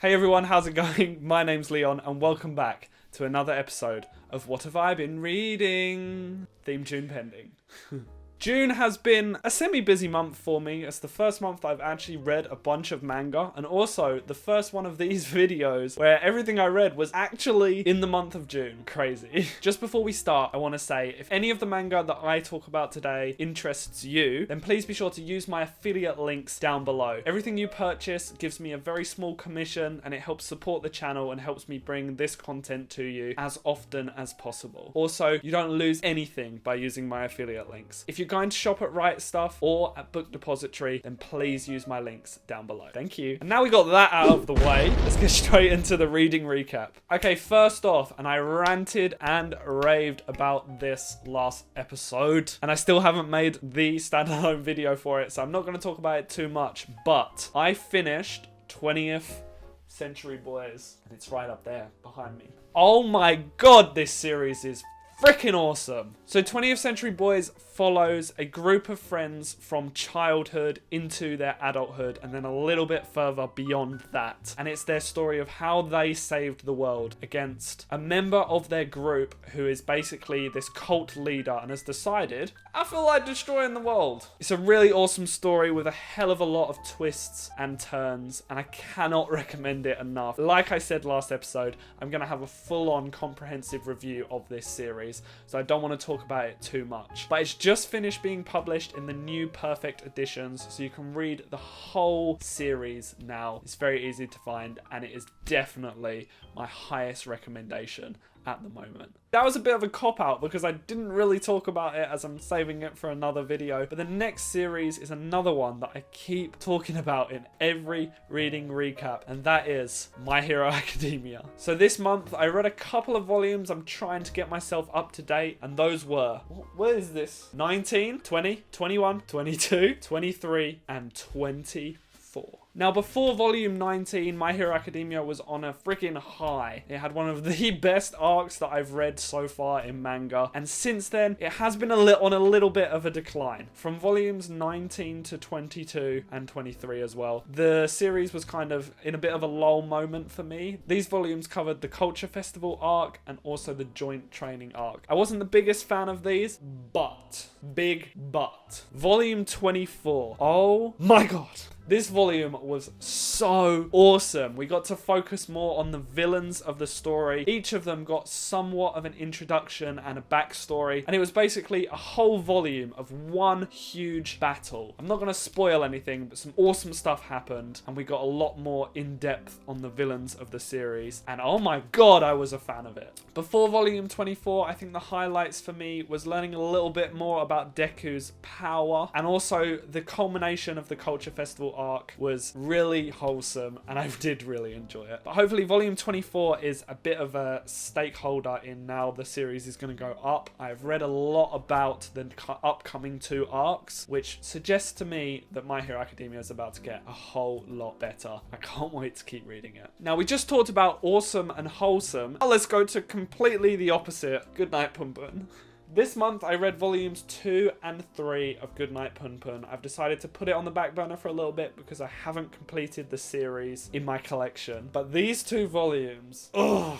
Hey everyone, how's it going? My name's Leon and welcome back to another episode of What Have I Been Reading? Theme tune pending. June has been a semi-busy month for me. It's the first month I've actually read a bunch of manga, and also the first one of these videos where everything I read was actually in the month of June. Crazy. Just before we start, I want to say if any of the manga that I talk about today interests you, then please be sure to use my affiliate links down below. Everything you purchase gives me a very small commission and it helps support the channel and helps me bring this content to you as often as possible. Also, you don't lose anything by using my affiliate links. If you're going to shop at Right Stuff or at Book Depository, then please use my links down below. Thank you. And now we got that out of the way, let's get straight into the reading recap. Okay, first off, and I ranted and raved about this last episode, and I still haven't made the standalone video for it, so I'm not going to talk about it too much, but I finished 20th Century Boys, and it's right up there behind me. Oh my god, this series is freaking awesome. So 20th Century Boys follows a group of friends from childhood into their adulthood and then a little bit further beyond that. And it's their story of how they saved the world against a member of their group who is basically this cult leader and has decided, I feel like destroying the world. It's a really awesome story with a hell of a lot of twists and turns, and I cannot recommend it enough. Like I said last episode, I'm going to have a full-on comprehensive review of this series, so I don't want to talk about it too much. But it's just finished being published in the new Perfect editions, so you can read the whole series now. It's very easy to find, and it is definitely my highest recommendation at the moment. That was a bit of a cop-out because I didn't really talk about it as I'm saving it for another video, but the next series is another one that I keep talking about in every reading recap, and that is My Hero Academia. So this month I read a couple of volumes. I'm trying to get myself up to date, and those were, what is this? 19, 20, 21, 22, 23, and 24. Now, before volume 19, My Hero Academia was on a freaking high. It had one of the best arcs that I've read so far in manga. And since then, it has been on a little bit of a decline. From volumes 19 to 22 and 23 as well, the series was kind of in a bit of a lull moment for me. These volumes covered the Culture Festival arc and also the Joint Training arc. I wasn't the biggest fan of these, but, big but, volume 24. Oh my god. This volume was so awesome. We got to focus more on the villains of the story. Each of them got somewhat of an introduction and a backstory, and it was basically a whole volume of one huge battle. I'm not going to spoil anything, but some awesome stuff happened, and we got a lot more in-depth on the villains of the series, and oh my god, I was a fan of it. Before volume 24, I think the highlights for me was learning a little bit more about Deku's power, and also the culmination of the Culture Festival arc was really wholesome, and I did really enjoy it. But hopefully volume 24 is a bit of a stakeholder in now the series is going to go up. I've read a lot about the upcoming 2 arcs, which suggests to me that My Hero Academia is about to get a whole lot better. I can't wait to keep reading it. Now, we just talked about awesome and wholesome. Now let's go to completely the opposite. Goodnight PunPun. This month I read volumes 2 and 3 of Goodnight PunPun. I've decided to put it on the back burner for a little bit because I haven't completed the series in my collection. But these 2 volumes, ugh.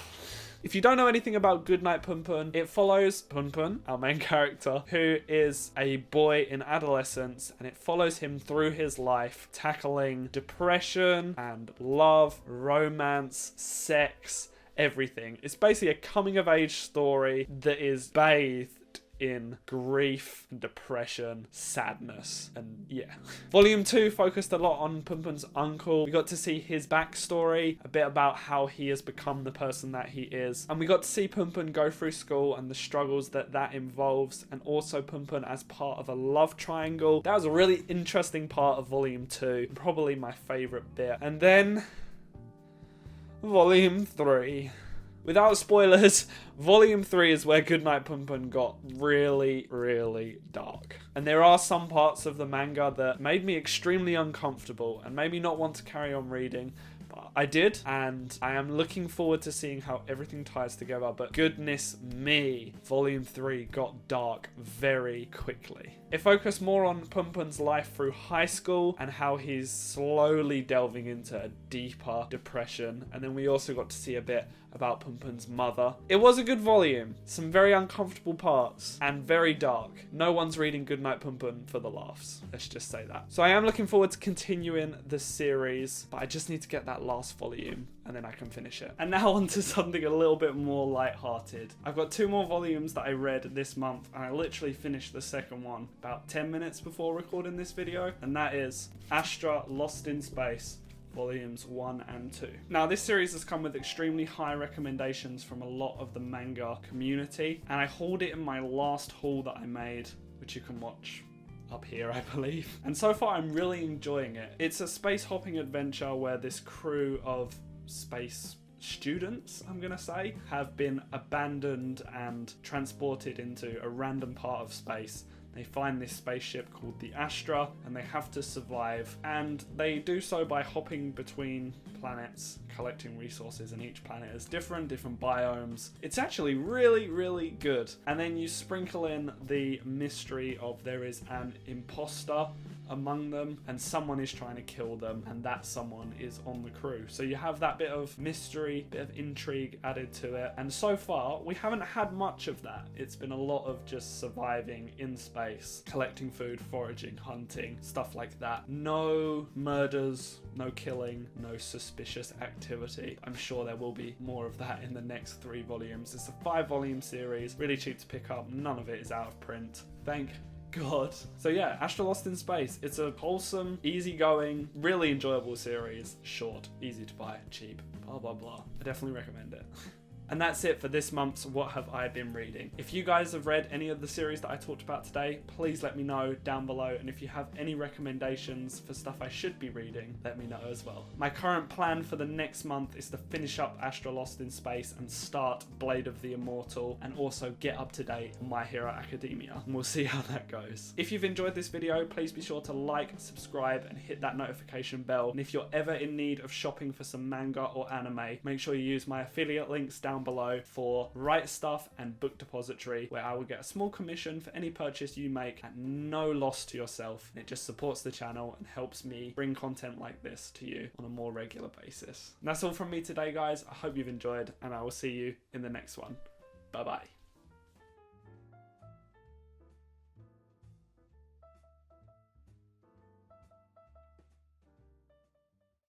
If you don't know anything about Goodnight PunPun, it follows PunPun, our main character, who is a boy in adolescence, and it follows him through his life, tackling depression and love, romance, sex, everything. It's basically a coming-of-age story that is bathed in grief, depression, sadness, and yeah. Volume 2 focused a lot on PunPun's uncle. We got to see his backstory, a bit about how he has become the person that he is, and we got to see PunPun go through school and the struggles that involves, and also PunPun as part of a love triangle. That was a really interesting part of volume 2, probably my favorite bit. And then volume 3. Without spoilers, volume 3 is where Goodnight PunPun got really, really dark. And there are some parts of the manga that made me extremely uncomfortable and made me not want to carry on reading, but I did, and I am looking forward to seeing how everything ties together, but goodness me, Volume 3 got dark very quickly. It focused more on PunPun's life through high school and how he's slowly delving into a deeper depression, and then we also got to see a bit about PunPun's mother. It was a good volume, some very uncomfortable parts, and very dark. No one's reading Goodnight PunPun for the laughs, let's just say that. So I am looking forward to continuing the series, but I just need to get that last volume and then I can finish it. And now on to something a little bit more lighthearted. I've got 2 more volumes that I read this month, and I literally finished the second one about 10 minutes before recording this video, and that is Astra Lost in Space, Volumes 1 and 2. Now, this series has come with extremely high recommendations from a lot of the manga community, and I hauled it in my last haul that I made, which you can watch up here, I believe. And so far, I'm really enjoying it. It's a space hopping adventure where this crew of space students, I'm gonna say, have been abandoned and transported into a random part of space. They find this spaceship called the Astra, and they have to survive, and they do so by hopping between planets, collecting resources, and each planet is different biomes. It's actually really, really good. And then you sprinkle in the mystery of there is an imposter among them, and someone is trying to kill them, and that someone is on the crew. So you have that bit of mystery, bit of intrigue added to it, and so far we haven't had much of that. It's been a lot of just surviving in space, collecting food, foraging, hunting, stuff like that. No murders, no killing, no suspicious activity. I'm sure there will be more of that in the next 3 volumes. It's a 5-volume series, really cheap to pick up, none of it is out of print. Thank God. So yeah, Astra Lost in Space. It's a wholesome, easygoing, really enjoyable series. Short, easy to buy, cheap, blah blah blah. I definitely recommend it. And that's it for this month's What Have I Been Reading. If you guys have read any of the series that I talked about today, please let me know down below. And if you have any recommendations for stuff I should be reading, let me know as well. My current plan for the next month is to finish up Astra Lost in Space and start Blade of the Immortal, and also get up to date on My Hero Academia. And we'll see how that goes. If you've enjoyed this video, please be sure to like, subscribe, and hit that notification bell. And if you're ever in need of shopping for some manga or anime, make sure you use my affiliate links down below for Right Stuff and Book Depository, where I will get a small commission for any purchase you make at no loss to yourself. And it just supports the channel and helps me bring content like this to you on a more regular basis. And that's all from me today, guys. I hope you've enjoyed, and I will see you in the next one. Bye bye.